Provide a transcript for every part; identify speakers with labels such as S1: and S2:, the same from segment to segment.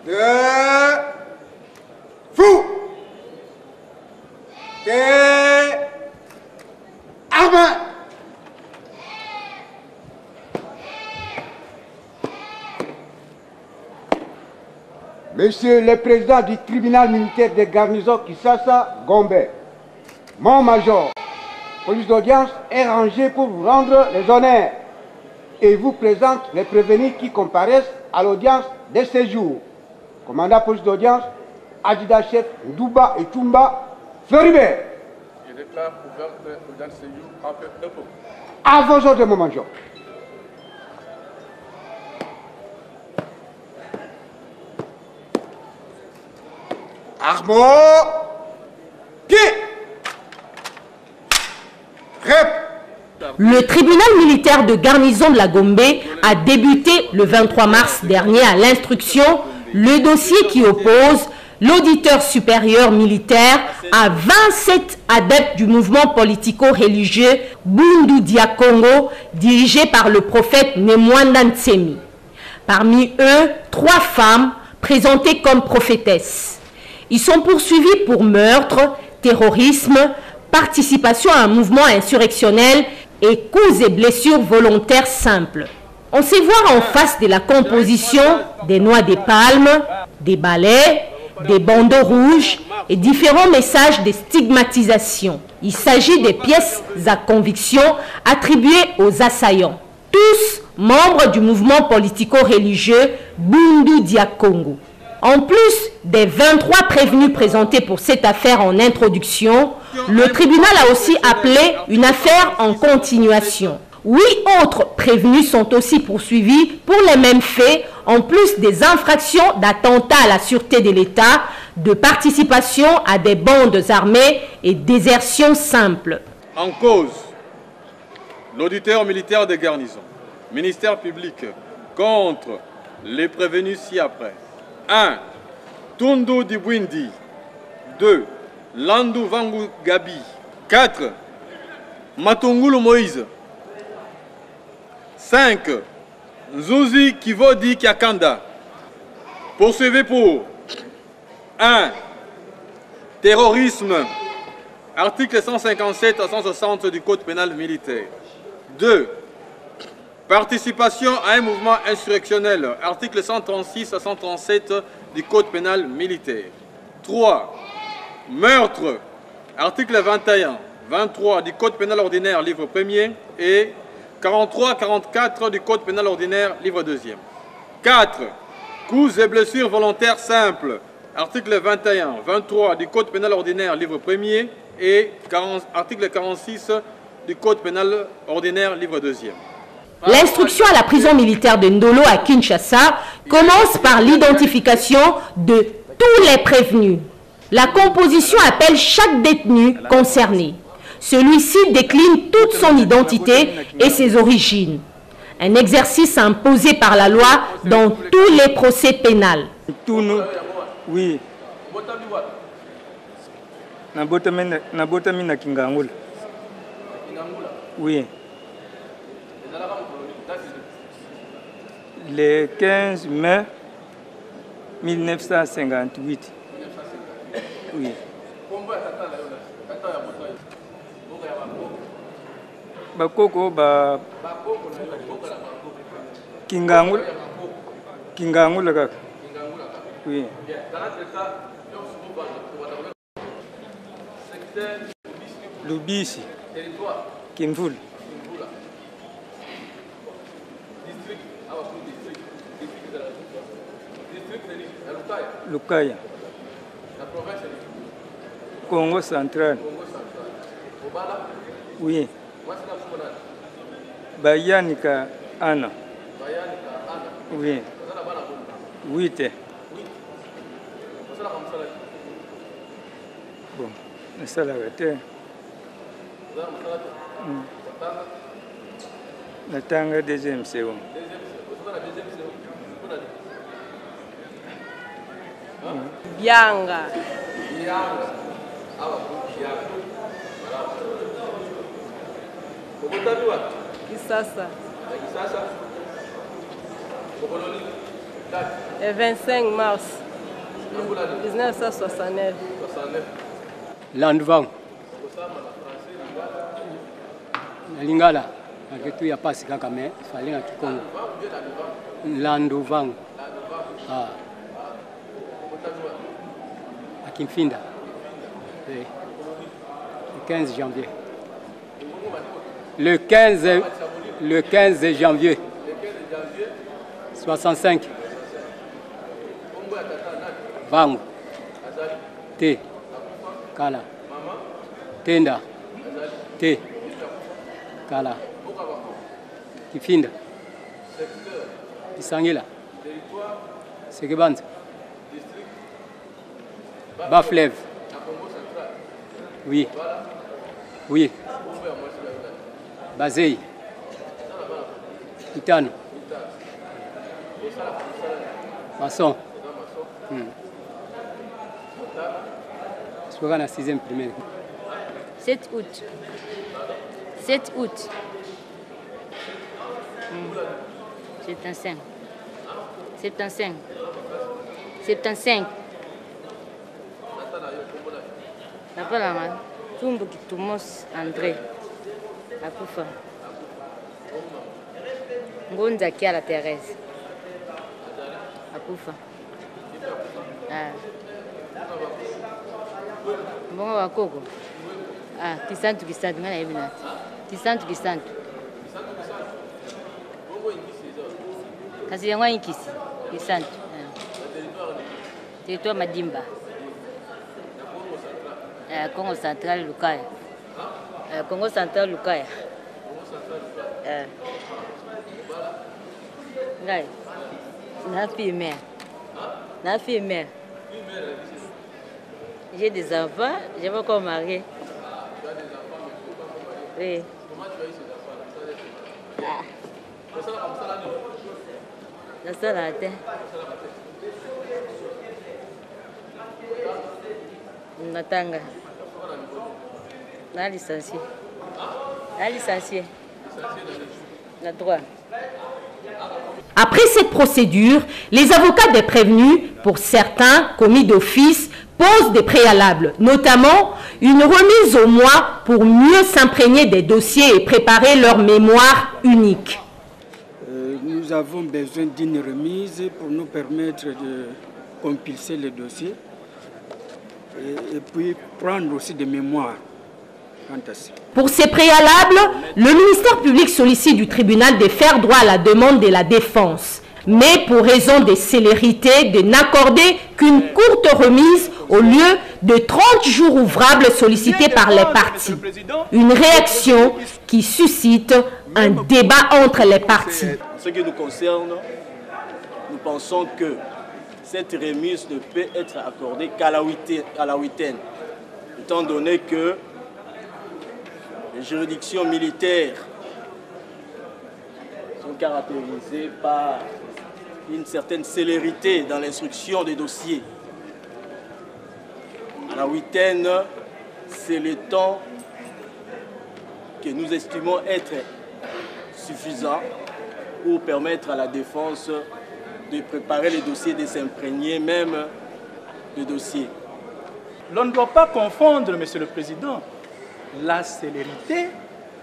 S1: 2, fou. T'es armé. Monsieur le Président du tribunal militaire de garnison Kisasa Gombe, mon major, police d'audience est rangé pour vous rendre les honneurs et vous présente les prévenus qui comparaissent à l'audience de ce jour. Commandant police d'audience, adjudant-chef Ndouba et Tumba, Floribert.
S2: Je déclare ouverte l'audience de ce jour après dépôt.
S1: À vos ordres, mon major. Armo, pied, rep.
S3: Le tribunal militaire de garnison de la Gombe a débuté le 23 mars dernier à l'instruction le dossier qui oppose l'auditeur supérieur militaire à 27 adeptes du mouvement politico-religieux Bundu Dia Congo dirigé par le prophète Nemwanda Ntsemi. Parmi eux, 3 femmes présentées comme prophétesses. Ils sont poursuivis pour meurtre, terrorisme, participation à un mouvement insurrectionnel et coups et blessures volontaires simples. On sait voir en face de la composition des noix des palmes, des balais, des bandeaux rouges et différents messages de stigmatisation. Il s'agit des pièces à conviction attribuées aux assaillants. Tous membres du mouvement politico-religieux Bundu Dia Congo. En plus des 23 prévenus présentés pour cette affaire en introduction, le tribunal a aussi appelé une affaire en continuation. 8 autres prévenus sont aussi poursuivis pour les mêmes faits, en plus des infractions d'attentat à la sûreté de l'État, de participation à des bandes armées et désertion simple.
S2: En cause, l'auditeur militaire de garnison, ministère public, contre les prévenus ci-après. 1. Tundu Dibwindi. 2. Landu Vangu Gabi. 4. Matungulu Moïse. 5. Nzuzi Kivodi Kiakanda. Poursuivi pour 1. Terrorisme. Article 157 à 160 du Code pénal militaire. 2. Participation à un mouvement insurrectionnel, article 136 à 137 du Code pénal militaire. 3. Meurtre, article 21, 23 du Code pénal ordinaire, livre 1er, et 43-44 du Code pénal ordinaire, livre 2e. 4. Coups et blessures volontaires simples, article 21, 23 du Code pénal ordinaire, livre 1er, et article 46 du Code pénal ordinaire, livre 2e.
S3: L'instruction à la prison militaire de Ndolo à Kinshasa commence par l'identification de tous les prévenus. La composition appelle chaque détenu concerné. Celui-ci décline toute son identité et ses origines. Un exercice imposé par la loi dans tous les procès pénals.
S4: Oui. Oui. Le 15 mai 1958. Oui. Bakoko ba Kingangula kaka. Oui. Lubisi. Kinvul. Lukaya. Congo central. Oui. Bayanika Anna. Oui. 8. Bon, ça la vérité. Natanga deuxième seconde.
S5: Bianga. Kisasa. Le 25 mars 1969.
S6: Landvang. Lingala. Malgré tout, il n'y a pas ce cas, mais il fallait un Kikongo. Landvang. À Kimfinda. Le 15 janvier. Le 15 janvier 65. Vangu. Te. Kala. Tenda. Te. Kala. Kifinda. Kisangila. Sekebanza. Baflev. Oui. Oui. Bazei. Itano. Maçon. Je suis en 6e primaire.
S7: 7 août. 7 août. 75. 75. 75. Papa Laman, Tumbo Kitumos André. Akufa. Ngonza Kiala Thérèse. Akufa. Mbongo Wakoko. Kisantu ngana yebinati. Kisantu. Kasi yango inkisi. Kisantu. Territoire Madimba. Congo Central Lukaya. Congo Central Lukaya. Ngai. Na fille mère. J'ai des enfants, je vais encore marier. Oui. La salle à terre. Natanga. La licenciée. La droit.
S3: Après cette procédure, les avocats des prévenus, pour certains commis d'office, posent des préalables, notamment une remise au mois pour mieux s'imprégner des dossiers et préparer leur mémoire unique.
S4: Nous avons besoin d'une remise pour nous permettre de compulser les dossiers et puis prendre aussi des mémoires.
S3: Pour ces préalables, le ministère public sollicite du tribunal de faire droit à la demande de la défense, mais pour raison de célérité, de n'accorder qu'une courte remise au lieu de 30 jours ouvrables sollicités par les parties. Une réaction qui suscite un débat entre les parties.
S8: En ce qui nous concerne, nous pensons que cette remise ne peut être accordée qu'à la huitaine, étant donné que les juridictions militaires sont caractérisées par une certaine célérité dans l'instruction des dossiers. À la huitaine, c'est le temps que nous estimons être suffisant pour permettre à la défense de préparer les dossiers, de s'imprégner même de dossiers.
S9: L'on ne doit pas confondre, Monsieur le Président, la célérité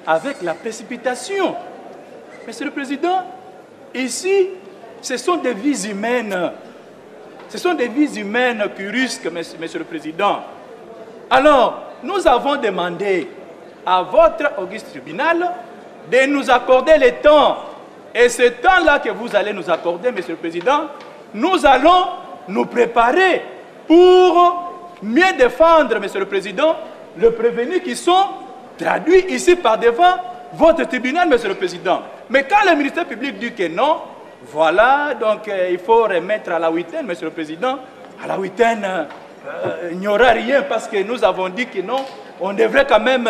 S9: avec la précipitation. Monsieur le Président, ici, ce sont des vies humaines. Ce sont des vies humaines qui risquent, Monsieur le Président. Alors, nous avons demandé à votre auguste tribunal de nous accorder le temps. Et ce temps-là que vous allez nous accorder, Monsieur le Président, nous allons nous préparer pour mieux défendre, Monsieur le Président, les prévenus qui sont traduits ici par devant votre tribunal, Monsieur le Président. Mais quand le ministère public dit que non, voilà, donc il faut remettre à la huitaine, Monsieur le Président. À la huitaine, il n'y aura rien parce que nous avons dit que non, on devrait quand même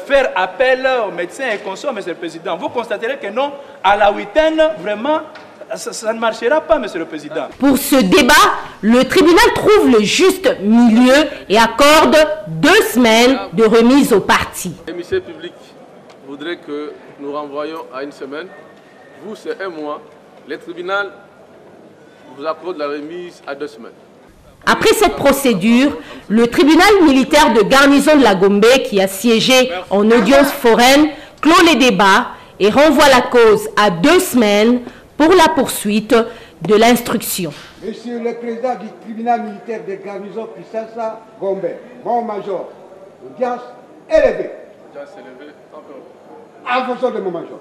S9: faire appel aux médecins et consorts, Monsieur le Président. Vous constaterez que non, à la huitaine, vraiment, ça ne marchera pas, Monsieur le Président.
S3: Pour ce débat, le tribunal trouve le juste milieu et accorde 2 semaines de remise aux parties.
S2: Le ministère public voudrait que nous renvoyions à 1 semaine. Vous, c'est 1 mois. Le tribunal vous accorde la remise à 2 semaines.
S3: Après cette procédure, le tribunal militaire de garnison de la Gombe, qui a siégé en audience foraine, clôt les débats et renvoie la cause à 2 semaines pour la poursuite de l'instruction.
S1: Monsieur le Président du tribunal militaire de garnison Kisasa Gombe, mon major, audience élevée.
S2: Audience élevée, encore.
S1: En fonction de mon major.